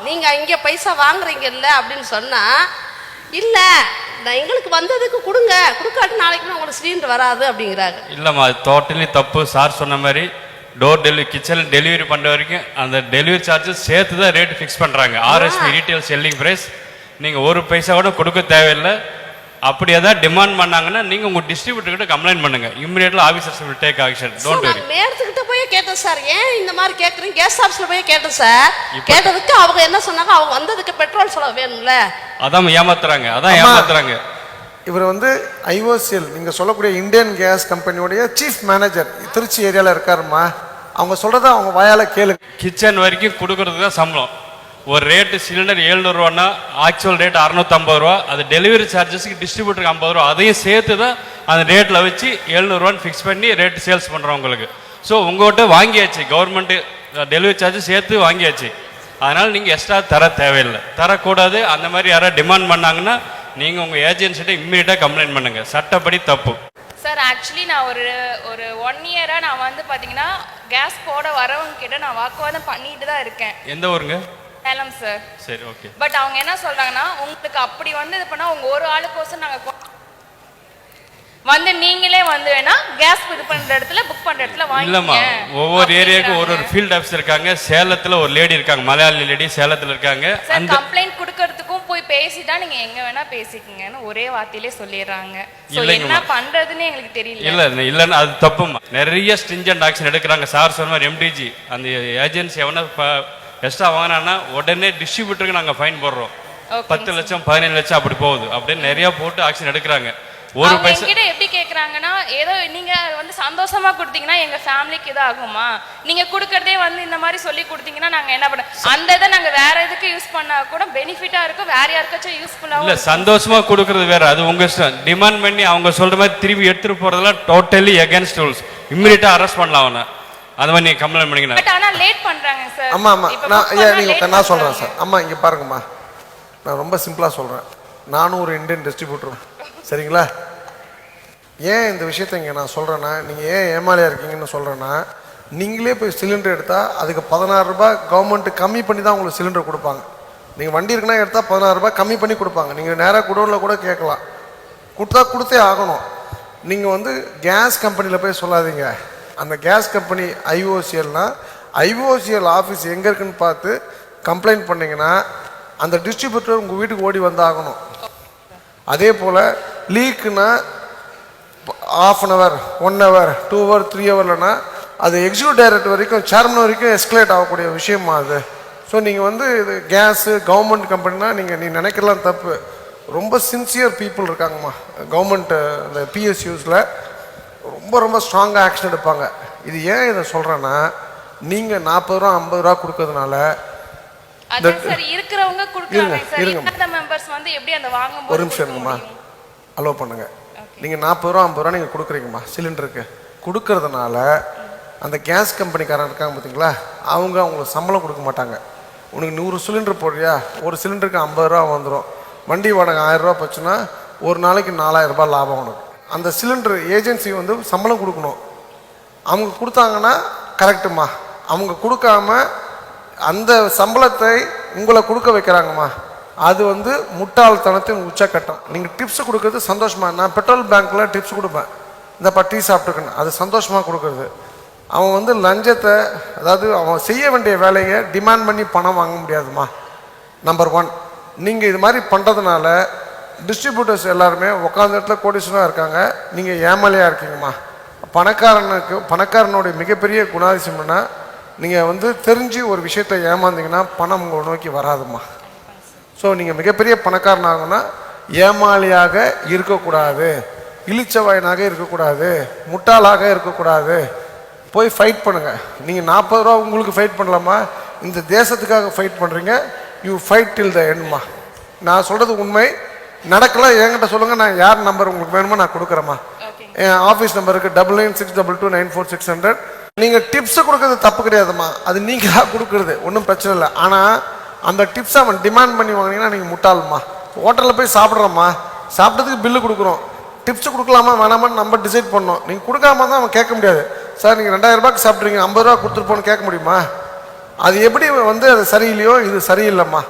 நீங்கள் இங்கே பைசா வாங்குறீங்கல்ல அப்படின்னு சொன்னால், இல்லை நான் எங்களுக்கு வந்ததுக்கு கொடுங்க, கொடுக்காட்டு நாளைக்கு உங்களுக்கு சிலிண்டர் வராது அப்படிங்கிறாங்க. இல்லைம்மா, அது டோட்டலி தப்பு. சார் சொன்ன மாதிரி டோர் டெலிவரி, கிச்சன் டெலிவரி பண்ணுற வரைக்கும் அந்த டெலிவரி சார்ஜஸ் சேர்த்து தான் ரேட்டு ஃபிக்ஸ் பண்ணுறாங்க. RSP retail selling price. நீங்கள் ஒரு பைசா கூட கொடுக்க தேவையில்லை. அப்படி ஏதாவது டிமாண்ட் பண்ணாங்கன்னா நீங்கள் உங்கள் டிஸ்ட்ரிபியூட்டர் கிட்ட கம்ப்ளைண்ட் பண்ணுங்க. Immediately officers will take action. Don't worry. நேரத்துக்கிட்ட போய் கேட்டேன் சார், ஏன் இந்த மாதிரி கேட்குறீங்க, கேஸ் ஆஃபீஸில் போய் கேட்டேன் சார். கேட்டதுக்கு அவங்க என்ன சொன்னாங்க, அவங்க வந்ததுக்கு பெட்ரோல் செலவு வேணும்ல. அதான் ஏமாத்துறாங்க, அதான் ஏமாத்துறாங்க. இவர் வந்து ஐஓசிஎல் நீங்கள் சொல்லக்கூடிய இந்தியன் கேஸ் கம்பெனியோடைய சீஃப் மேனேஜர் திருச்சி ஏரியாவில் இருக்காருமா. அவங்க சொல்கிறத அவங்க வாயால் கேளுங்க. கிச்சன் வரைக்கும் கொடுக்கறதுக்கு தான் சம்பளம். ஒரு ரேட்டு சிலிண்டர் 700 ரூபான்னா ஆக்சுவல் ரேட் 650 ரூபா. அது டெலிவரி சார்ஜஸ்க்கு டிஸ்ட்ரிபியூட்டருக்கு 50 ரூபா. அதையும் சேர்த்து தான் அந்த ரேட்டில் வச்சு 700 ரூபான்னு ஃபிக்ஸ் பண்ணி ரேட்டு சேல்ஸ் பண்ணுறோம் உங்களுக்கு. ஸோ உங்கள்கிட்ட வாங்கியாச்சு, கவர்மெண்ட்டு டெலிவரி சார்ஜஸ் சேர்த்து வாங்கியாச்சு. அதனால் நீங்கள் எக்ஸ்ட்ரா தர தேவையில்லை, தரக்கூடாது. அந்த மாதிரி யாராவது டிமாண்ட் பண்ணாங்கன்னா நீங்கள் உங்கள் ஏஜென்சிட்ட இம்மீடியட்டாக கம்ப்ளைண்ட் பண்ணுங்கள். சட்டப்படி தப்பு. சார் ஆக்சுவலி நான் ஒரு 1 இயராக நான் வந்து பார்த்தீங்கன்னா கேஸ் போட வரவங்க கிட்ட நான் வாக்குவாதம் பண்ணிட்டு தான் இருக்கேன். எந்த ஊருங்க? சேலம் சார். சரி, ஓகே. பட் அவங்க என்ன சொல்றாங்கன்னா, உங்களுக்கு அப்படி வந்து இது பண்ணா உங்க ஒரு ஆளுக்கோசம் நாங்கள் வந்து நீங்களே வந்து வேணா கேஸ் இது பண்ற இடத்துல புக் பண்ற இடத்துல வாங்கி. இல்லம்மா, ஒவ்வொரு ஏரியாவுக்கும் ஒரு ஃபீல்ட் ஆஃபீஸ் இருக்காங்க. சேலத்துல ஒரு லேடி இருக்காங்க, மலையாளி லேடி சேலத்துல இருக்காங்க. அந்த கம்ப்ளைண்ட் கொடுக்கறதுக்கும் போய் பேசிட்டா நீங்க எங்க வேணா பேசிக்கங்கன்னு ஒரே வார்த்தையிலே சொல்லிடுறாங்க. சோ என்ன பண்றதுன்னு எங்களுக்கு தெரியல. இல்ல அது தப்புமா. நிறைய ஸ்ட்ரிஞ்சன்ட் ஆக்ஷன் எடுக்கிறாங்க. சார் சொன்ன எம்டிஜி அந்த ஏஜென்சி எவனா எக்ஸ்ட்ரா வாங்கினா உடனே டிஸ்ட்ரிபியூட்டருக்கு நாங்கள் ஃபைன் போடுறோம். 10 லட்சம் 15 லட்சம் அப்படி போகுது. அப்படின்னு நிறைய போட்டு ஆக்ஷன் எடுக்கிறாங்க. ஒரு பைசா கிட்ட எப்படி கேக்குறாங்கன்னா, ஏதோ நீங்க வந்து சந்தோஷமா கொடுத்தீங்கன்னா எங்க ஃபேமிலிக்கு இது ஆகுமா, நீங்க கொடுக்கறதே வந்து இந்த மாதிரி சொல்லி கொடுத்தீங்கன்னா நாங்க என்ன பண்ண, அந்த இதை நாங்க வேற எதுக்கு யூஸ் பண்ணா கூட பெனிஃபிட்டா இருக்கும், வேற யாருக்காச்சும் யூஸ்ஃபுல்லா இல்ல. சந்தோஷமா கொடுக்கறது வேற, அது உங்க இஷ்டம். டிமாண்ட் பண்ணி அவங்க சொல்ற மாதிரி திரும்பி எடுத்துட்டு போறதெல்லாம் டோட்டலி அகைன்ஸ்ட் ரூல்ஸ். இம்மிடியேட்டா அரெஸ்ட் பண்ணலாம் அவனை. அது மாதிரி நீங்க கம்ப்ளைண்ட் பண்ணீங்க. பட் ஆனா லேட் பண்றாங்க சார். ஆமா ஆமா, நான் சொல்றேன் சார். அம்மா இங்க பாருங்கம்மா, நான் ரொம்ப சிம்பிளா சொல்றேன். நானும் ஒரு இந்தியன் டிஸ்ட்ரிபியூட்டர், சரிங்களா? ஏன் இந்த விஷயத்த இங்கே நான் சொல்கிறேன்னா, நீங்கள் ஏன் ஏமாளியாக இருக்கீங்கன்னு சொல்கிறேன்னா, நீங்களே போய் சிலிண்டர் எடுத்தால் அதுக்கு 16 ரூபாய் கவர்மெண்ட்டு கம்மி பண்ணி தான் உங்களுக்கு சிலிண்டர் கொடுப்பாங்க. நீங்கள் வண்டி இருக்குன்னா எடுத்தால் 16 ரூபாய் கம்மி பண்ணி கொடுப்பாங்க. நீங்கள் நேராக குடோனில் கூட கேட்கலாம், கொடுத்தே ஆகணும். நீங்கள் வந்து கேஸ் கம்பெனியில் போய் சொல்லாதீங்க. அந்த கேஸ் கம்பெனி ஐஓசிஎல்னா ஐஓசிஎல் ஆஃபீஸ் எங்கே இருக்குன்னு பார்த்து கம்ப்ளைண்ட் பண்ணிங்கன்னா அந்த டிஸ்ட்ரிபியூட்டர் உங்கள் வீட்டுக்கு ஓடி வந்தாகணும். அதே போல் லீக்குன்னா ½ அன் ஹவர், 1 ஹவர், 2 ஹவர், 3 ஹவர்லனா அது எக்ஸிக்யூட்டிவ் டைரக்டர் வரைக்கும், சேர்மன் வரைக்கும் எஸ்கலேட் ஆகக்கூடிய விஷயமா அது. ஸோ நீங்கள் வந்து இது கேஸு கவர்மெண்ட் கம்பெனினா நீ நினைக்கலாம் தப்பு. ரொம்ப சின்சியர் பீப்புள் இருக்காங்கம்மா கவர்மெண்ட் அந்த பிஎஸ்யூஸில். ரொம்ப ஸ்ட்ராங்காக ஆக்ஷன் எடுப்பாங்க. இது ஏன் இதை சொல்கிறேன்னா, நீங்கள் 40 ரூபா 50 ரூபா கொடுக்கறதுனால இருக்கிறவங்க ஒரு நிமிஷம் இருங்கம்மா, அலோவ் பண்ணுங்க. நீங்கள் 40 ரூபா 50 ரூபா நீங்கள் கொடுக்குறீங்கம்மா சிலிண்டருக்கு. கொடுக்கறதுனால அந்த கேஸ் கம்பெனிக்காரன் இருக்காங்க பார்த்தீங்களா, அவங்களுக்கு சம்பளம் கொடுக்க மாட்டாங்க. உனக்கு 100 சிலிண்டர் போடுறியா, ஒரு சிலிண்டருக்கு 50 ரூபா வந்துடும். வண்டி வாடகை 1000 ரூபா போச்சுன்னா ஒரு நாளைக்கு 4000 ரூபாய் லாபம் உனக்கு. அந்த சிலிண்டர் ஏஜென்சி வந்து சம்பளம் கொடுக்கணும். அவங்க கொடுத்தாங்கன்னா கரெக்டுமா. அவங்க கொடுக்காம அந்த சம்பளத்தை உங்களை கொடுக்க வைக்கிறாங்கம்மா, அது வந்து முட்டாள்தனத்தின் உச்சக்கட்டம். நீங்கள் டிப்ஸ் கொடுக்கறது சந்தோஷமா. நான் பெட்ரோல் பேங்க்கில் டிப்ஸ் கொடுப்பேன், இந்த டீ சாப்பிட்டுக்கணும், அது சந்தோஷமாக கொடுக்குறது. அவன் வந்து லஞ்சத்தை, அதாவது அவன் செய்ய வேண்டிய வேலையை டிமாண்ட் பண்ணி பணம் வாங்க முடியாதுமா. நம்பர் 1. நீங்கள் இது மாதிரி பண்ணுறதுனால டிஸ்ட்ரிபியூட்டர்ஸ் எல்லாருமே உட்காந்த இடத்துல கோடீஸ்வரனாக இருக்காங்க, நீங்கள் ஏமாளியாக இருக்கீங்கம்மா. பணக்காரனுடைய மிகப்பெரிய குணாதிசயம்னா, நீங்கள் வந்து தெரிஞ்சு ஒரு விஷயத்தை ஏமாந்தீங்கன்னா பணம் உங்களை நோக்கி வராதுமா. ஸோ நீங்கள் மிகப்பெரிய பணக்காரனாகனா ஏமாளியாக இருக்கக்கூடாது, இழிச்சவாயனாக இருக்கக்கூடாது, முட்டாளாக இருக்கக்கூடாது. போய் ஃபைட் பண்ணுங்கள். நீங்கள் 40 ரூபா உங்களுக்கு ஃபைட் பண்ணலாமா, இந்த தேசத்துக்காக ஃபைட் பண்ணுறீங்க. யூ ஃபைட் டில் த எண்ட்மா. நான் சொல்கிறது உண்மை. நடக்கலாம் என்கிட்ட சொல்லுங்கள், நான் யார் நம்பர் உங்களுக்கு வேணுமோ நான் கொடுக்குறேம்மா. என் ஆஃபீஸ் நம்பருக்கு 9962294600. நீங்கள் டிப்ஸை கொடுக்கறது தப்பு கிடையாதுமா, அது நீங்களாக கொடுக்குறது ஒன்றும் பிரச்சனை இல்லை. ஆனால் அந்த டிப்ஸை அவன் டிமாண்ட் பண்ணி வாங்கினீங்கன்னா நீங்கள் முட்டாளுமா. ஹோட்டலில் போய் சாப்பிட்றோம்மா, சாப்பிட்டதுக்கு பில்லு கொடுக்குறோம், டிப்ஸ் கொடுக்கலாமா வேணாமான்னு நம்ம டிசைட் பண்ணோம். நீங்கள் கொடுக்காம தான் அவன் கேட்க முடியாது. சார் நீங்கள் 2000 ரூபாய்க்கு சாப்பிட்றீங்க, 50 ரூபா கொடுத்துருப்போன்னு கேட்க முடியுமா? அது எப்படி வந்து அது சரியில்லையோ இது சரியில்லைம்மா